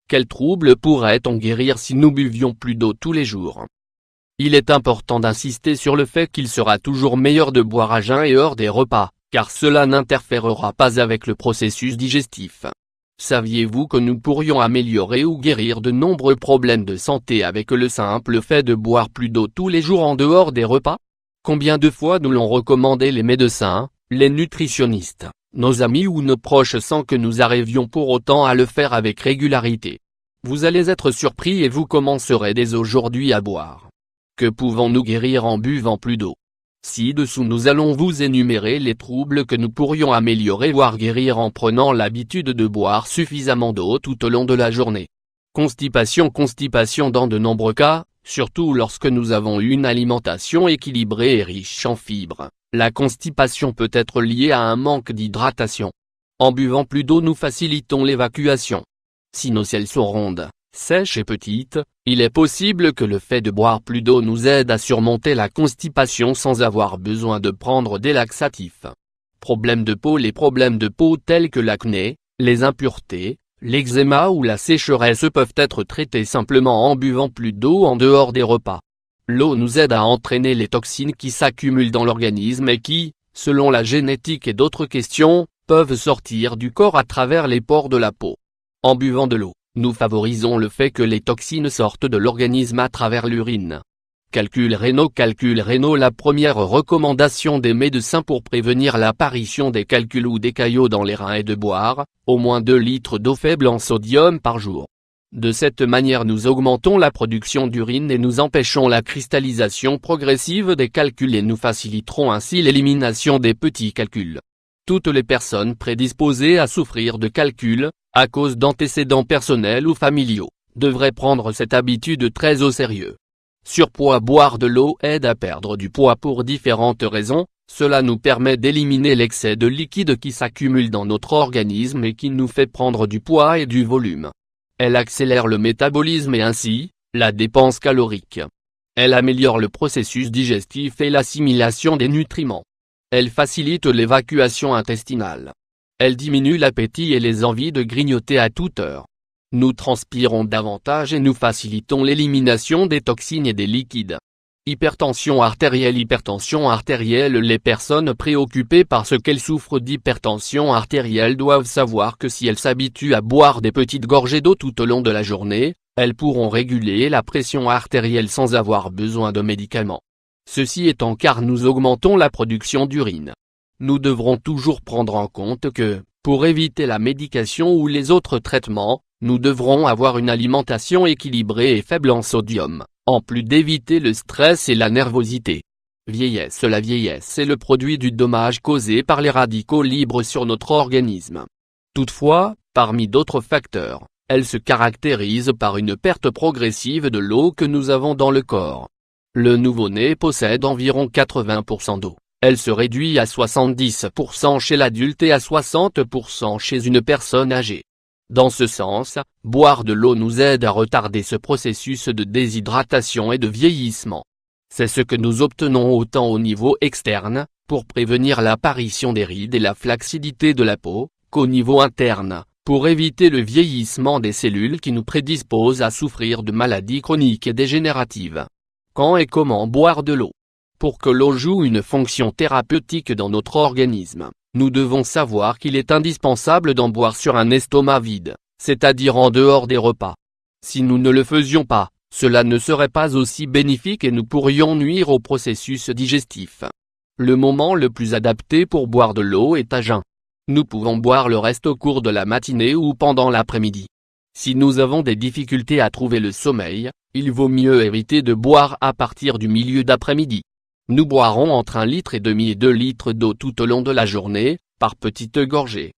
Quel trouble pourrait-on guérir si nous buvions plus d'eau tous les jours? Il est important d'insister sur le fait qu'il sera toujours meilleur de boire à jeun et hors des repas, car cela n'interférera pas avec le processus digestif. Saviez-vous que nous pourrions améliorer ou guérir de nombreux problèmes de santé avec le simple fait de boire plus d'eau tous les jours en dehors des repas? Combien de fois nous l'ont recommandé les médecins, les nutritionnistes, nos amis ou nos proches sans que nous arrivions pour autant à le faire avec régularité? Vous allez être surpris et vous commencerez dès aujourd'hui à boire. Que pouvons-nous guérir en buvant plus d'eau? Ci-dessous nous allons vous énumérer les troubles que nous pourrions améliorer voire guérir en prenant l'habitude de boire suffisamment d'eau tout au long de la journée. Constipation dans de nombreux cas, surtout lorsque nous avons une alimentation équilibrée et riche en fibres, la constipation peut être liée à un manque d'hydratation. En buvant plus d'eau nous facilitons l'évacuation. Si nos selles sont rondes, sèches et petites, il est possible que le fait de boire plus d'eau nous aide à surmonter la constipation sans avoir besoin de prendre des laxatifs. Problèmes de peau. Les problèmes de peau tels que l'acné, les impuretés, l'eczéma ou la sécheresse peuvent être traités simplement en buvant plus d'eau en dehors des repas. L'eau nous aide à entraîner les toxines qui s'accumulent dans l'organisme et qui, selon la génétique et d'autres questions, peuvent sortir du corps à travers les pores de la peau. En buvant de l'eau, nous favorisons le fait que les toxines sortent de l'organisme à travers l'urine. Calculs rénaux. La première recommandation des médecins pour prévenir l'apparition des calculs ou des caillots dans les reins est de boire, au moins 2 litres d'eau faible en sodium par jour. De cette manière nous augmentons la production d'urine et nous empêchons la cristallisation progressive des calculs et nous faciliterons ainsi l'élimination des petits calculs. Toutes les personnes prédisposées à souffrir de calculs, à cause d'antécédents personnels ou familiaux, devraient prendre cette habitude très au sérieux. Surpoids. Boire de l'eau aide à perdre du poids pour différentes raisons, cela nous permet d'éliminer l'excès de liquide qui s'accumule dans notre organisme et qui nous fait prendre du poids et du volume. Elle accélère le métabolisme et ainsi, la dépense calorique. Elle améliore le processus digestif et l'assimilation des nutriments. Elle facilite l'évacuation intestinale. Elle diminue l'appétit et les envies de grignoter à toute heure. Nous transpirons davantage et nous facilitons l'élimination des toxines et des liquides. Hypertension artérielle. Les personnes préoccupées parce qu'elles souffrent d'hypertension artérielle doivent savoir que si elles s'habituent à boire des petites gorgées d'eau tout au long de la journée, elles pourront réguler la pression artérielle sans avoir besoin de médicaments. Ceci étant car nous augmentons la production d'urine. Nous devrons toujours prendre en compte que, pour éviter la médication ou les autres traitements, nous devrons avoir une alimentation équilibrée et faible en sodium, en plus d'éviter le stress et la nervosité. Vieillesse. La vieillesse est le produit du dommage causé par les radicaux libres sur notre organisme. Toutefois, parmi d'autres facteurs, elle se caractérise par une perte progressive de l'eau que nous avons dans le corps. Le nouveau-né possède environ 80% d'eau. Elle se réduit à 70% chez l'adulte et à 60% chez une personne âgée. Dans ce sens, boire de l'eau nous aide à retarder ce processus de déshydratation et de vieillissement. C'est ce que nous obtenons autant au niveau externe, pour prévenir l'apparition des rides et la flacidité de la peau, qu'au niveau interne, pour éviter le vieillissement des cellules qui nous prédisposent à souffrir de maladies chroniques et dégénératives. Quand et comment boire de l'eau? Pour que l'eau joue une fonction thérapeutique dans notre organisme, nous devons savoir qu'il est indispensable d'en boire sur un estomac vide, c'est-à-dire en dehors des repas. Si nous ne le faisions pas, cela ne serait pas aussi bénéfique et nous pourrions nuire au processus digestif. Le moment le plus adapté pour boire de l'eau est à jeun. Nous pouvons boire le reste au cours de la matinée ou pendant l'après-midi. Si nous avons des difficultés à trouver le sommeil, il vaut mieux éviter de boire à partir du milieu d'après-midi. Nous boirons entre 1,5 litre et 2 litres d'eau tout au long de la journée, par petites gorgées.